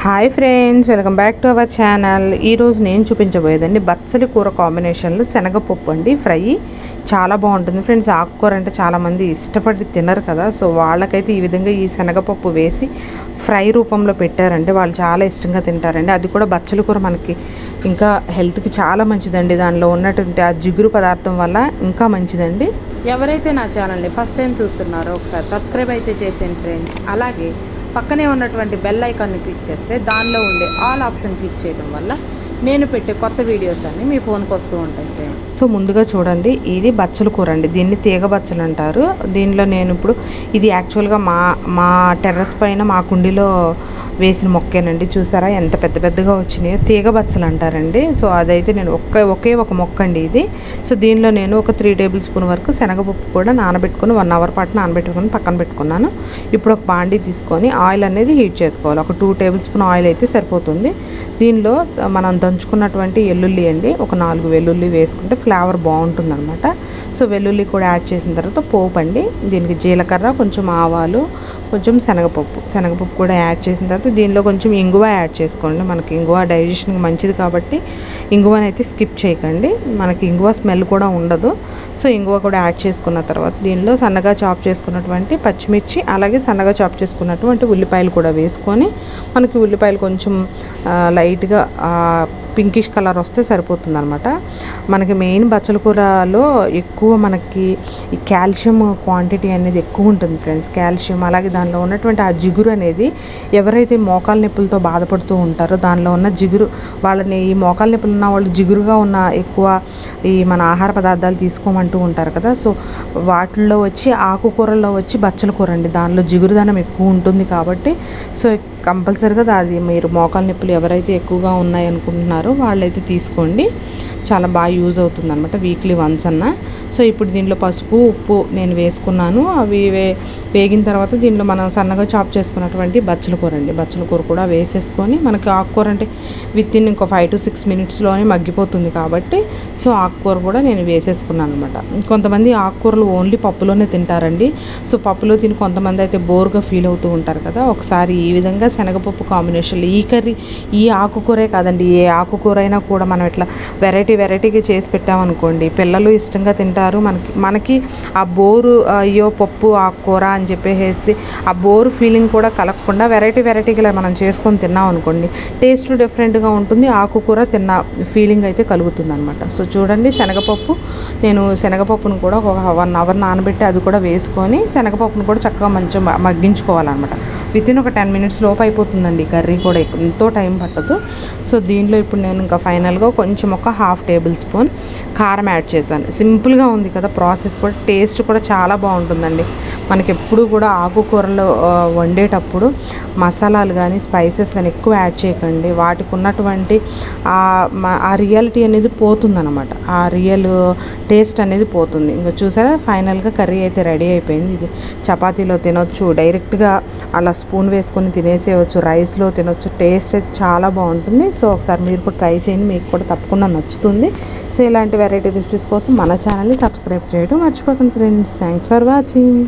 Hi friends, welcome back to our channel. ఈరోజు నేను చూపించబోయేదండి బచ్చలి కూర కాంబినేషన్లో శనగపప్పు అండి ఫ్రై. చాలా బాగుంటుంది ఫ్రెండ్స్. ఆకుకూర అంటే చాలామంది ఇష్టపడి తినరు కదా, సో వాళ్ళకైతే ఈ విధంగా ఈ శనగపప్పు వేసి ఫ్రై రూపంలో పెట్టారంటే వాళ్ళు చాలా ఇష్టంగా తింటారండి. అది కూడా బచ్చలి కూర మనకి ఇంకా హెల్త్కి చాలా మంచిదండి. దానిలో ఉన్నటువంటి ఆ జిగురు పదార్థం వల్ల ఇంకా మంచిదండి. ఎవరైతే నా ఛానల్ని ఫస్ట్ టైం చూస్తున్నారో ఒకసారి సబ్స్క్రైబ్ అయితే చేసేయండి ఫ్రెండ్స్. అలాగే పక్కనే ఉన్నటువంటి బెల్ ఐకాన్ని క్లిక్ చేస్తే దానిలో ఉండే ఆల్ ఆప్షన్ క్లిక్ చేయడం వల్ల నేను పెట్టే కొత్త వీడియోస్ అన్నీ మీ ఫోన్కి వస్తూ ఉంటాయి ఫ్రెండ్స్. సో ముందుగా చూడండి, ఇది బచ్చల కూర అండి. దీన్ని తీగ బచ్చలు అంటారు. దీనిలో నేను ఇప్పుడు ఇది యాక్చువల్గా మా టెర్రస్ పైన మా కుండీలో వేసిన మొక్కేనండి. చూసారా ఎంత పెద్ద పెద్దగా వచ్చినాయో. తీగ బచ్చలు అంటారండి. సో అదైతే నేను ఒకే ఒక మొక్క అండి ఇది. సో దీనిలో నేను ఒక 3 టేబుల్ స్పూన్ వరకు శనగపప్పు కూడా నానబెట్టుకుని 1 అవర్ పాటు నానబెట్టుకుని పక్కన పెట్టుకున్నాను. ఇప్పుడు ఒక బాండీ తీసుకొని ఆయిల్ అనేది హీట్ చేసుకోవాలి. ఒక 2 టేబుల్ స్పూన్ ఆయిల్ అయితే సరిపోతుంది. దీనిలో మనం దంచుకున్నటువంటి వెల్లుల్లి అండి, ఒక 4 వెల్లుల్లి వేసుకుంటే ఫ్లేవర్ బాగుంటుంది అనమాట. సో వెల్లుల్లి కూడా యాడ్ చేసిన తర్వాత పోపు అండి. దీనికి జీలకర్ర, కొంచెం ఆవాలు, కొంచెం శనగపప్పు కూడా యాడ్ చేసిన తర్వాత దీనిలో కొంచెం ఇంగువ యాడ్ చేసుకోండి. మనకి ఇంగువ డైజెషన్కి మంచిది కాబట్టి ఇంగువని అయితే స్కిప్ చేయకండి. మనకి ఇంగువ స్మెల్ కూడా ఉండదు. సో ఇంగువ కూడా యాడ్ చేసుకున్న తర్వాత దీనిలో సన్నగా చాప్ చేసుకున్నటువంటి పచ్చిమిర్చి, అలాగే సన్నగా చాప్ చేసుకున్నటువంటి ఉల్లిపాయలు కూడా వేసుకొని, మనకి ఉల్లిపాయలు కొంచెం లైట్గా పింకిష్ కలర్ వస్తే సరిపోతుంది అనమాట. మనకి మెయిన్ బచ్చల కూరలో ఎక్కువ మనకి ఈ కాల్షియం క్వాంటిటీ అనేది ఎక్కువ ఉంటుంది ఫ్రెండ్స్. కాల్షియం, అలాగే దానిలో ఉన్నటువంటి ఆ జిగురు అనేది ఎవరైతే మోకాల నొప్పులతో బాధపడుతూ ఉంటారో దానిలో ఉన్న జిగురు, వాళ్ళని ఈ మోకాల నొప్పులు ఉన్న వాళ్ళు జిగురుగా ఉన్న ఎక్కువ ఈ మన ఆహార పదార్థాలు తీసుకోమంటూ ఉంటారు కదా. సో వాటిల్లో వచ్చి ఆకుకూరల్లో వచ్చి బచ్చల కూర అండి. దానిలో జిగురుదనం ఎక్కువ ఉంటుంది కాబట్టి సో కంపల్సరిగా అది మీరు మోకాల నొప్పులు ఎవరైతే ఎక్కువగా ఉన్నాయనుకుంటున్నారో వాళ్ళైతే తీసుకోండి. చాలా బాగా యూజ్ అవుతుంది అనమాట, వీక్లీ వన్స్ అన్నా. సో ఇప్పుడు దీనిలో పసుపు, ఉప్పు నేను వేసుకున్నాను. అవి వేగిన తర్వాత దీనిలో మనం సన్నగా చాప్ చేసుకున్నటువంటి బచ్చల కూర అండి. బచ్చల కూర కూడా వేసేసుకొని, మనకి ఆకుకూర అంటే వితిన్ ఇంకో 5 to 6 minutesలోనే మగ్గిపోతుంది కాబట్టి సో ఆకుకూర కూడా నేను వేసేసుకున్నాను అనమాట. కొంతమంది ఆకుకూరలు ఓన్లీ పప్పులోనే తింటారండి. సో పప్పులో తిని కొంతమంది అయితే బోర్గా ఫీల్ అవుతూ ఉంటారు కదా. ఒకసారి ఈ విధంగా శనగపప్పు కాంబినేషన్లో ఈ కర్రీ, ఈ ఆకుకూరే కాదండి, ఏ ఆకుకూర అయినా కూడా మనం ఇట్లా వెరైటీగా చేసి పెట్టామనుకోండి, పిల్లలు ఇష్టంగా తింటారు. మనకి ఆ బోరు, అయ్యో పప్పు ఆకుకూర అని చెప్పేసి ఆ బోరు ఫీలింగ్ కూడా కలగకుండా వెరైటీగా మనం చేసుకొని తిన్నాం అనుకోండి, టేస్ట్ డిఫరెంట్గా ఉంటుంది. ఆకుకూర తిన్న ఫీలింగ్ అయితే కలుగుతుంది అనమాట. సో చూడండి, నేను శనగపప్పును కూడా ఒక 1 అవర్ నానబెట్టి అది కూడా వేసుకొని శనగపప్పును కూడా చక్కగా మంచిగా మగ్గించుకోవాలన్నమాట. వితిన్ ఒక 10 minutes లోపు అయిపోతుందండి. కర్రీ కూడా ఎంతో టైం పట్టదు. సో దీనిలో ఇప్పుడు నేను ఇంకా ఫైనల్గా కొంచెం ఒక 1/2 టేబుల్ స్పూన్ కారం యాడ్ చేశాను. సింపుల్గా ఉంది కదా ప్రాసెస్, కూడా టేస్ట్ కూడా చాలా బాగుంటుందండి. మనకి ఎప్పుడు కూడా ఆకుకూరలు వండేటప్పుడు మసాలాలు కానీ స్పైసెస్ కానీ ఎక్కువ యాడ్ చేయకండి. వాటికి ఉన్నటువంటి ఆ రియాలిటీ అనేది పోతుందన్నమాట. ఆ రియల్ టేస్ట్ అనేది పోతుంది. ఇంకా చూసారా, ఫైనల్గా కర్రీ అయితే రెడీ అయిపోయింది. ఇది చపాతీలో తినొచ్చు, డైరెక్ట్గా అలా స్పూన్ వేసుకొని తినేసేయచ్చు, రైస్లో తినొచ్చు. టేస్ట్ అయితే చాలా బాగుంటుంది. సో ఒకసారి మీరు కూడా ట్రై చేయండి, మీకు కూడా తప్పకుండా నచ్చుతుంది. సో ఇలాంటి వెరైటీ రెసిపీస్ కోసం మన ఛానల్ని సబ్స్క్రైబ్ చేయడం మర్చిపోకండి ఫ్రెండ్స్. Thanks for watching.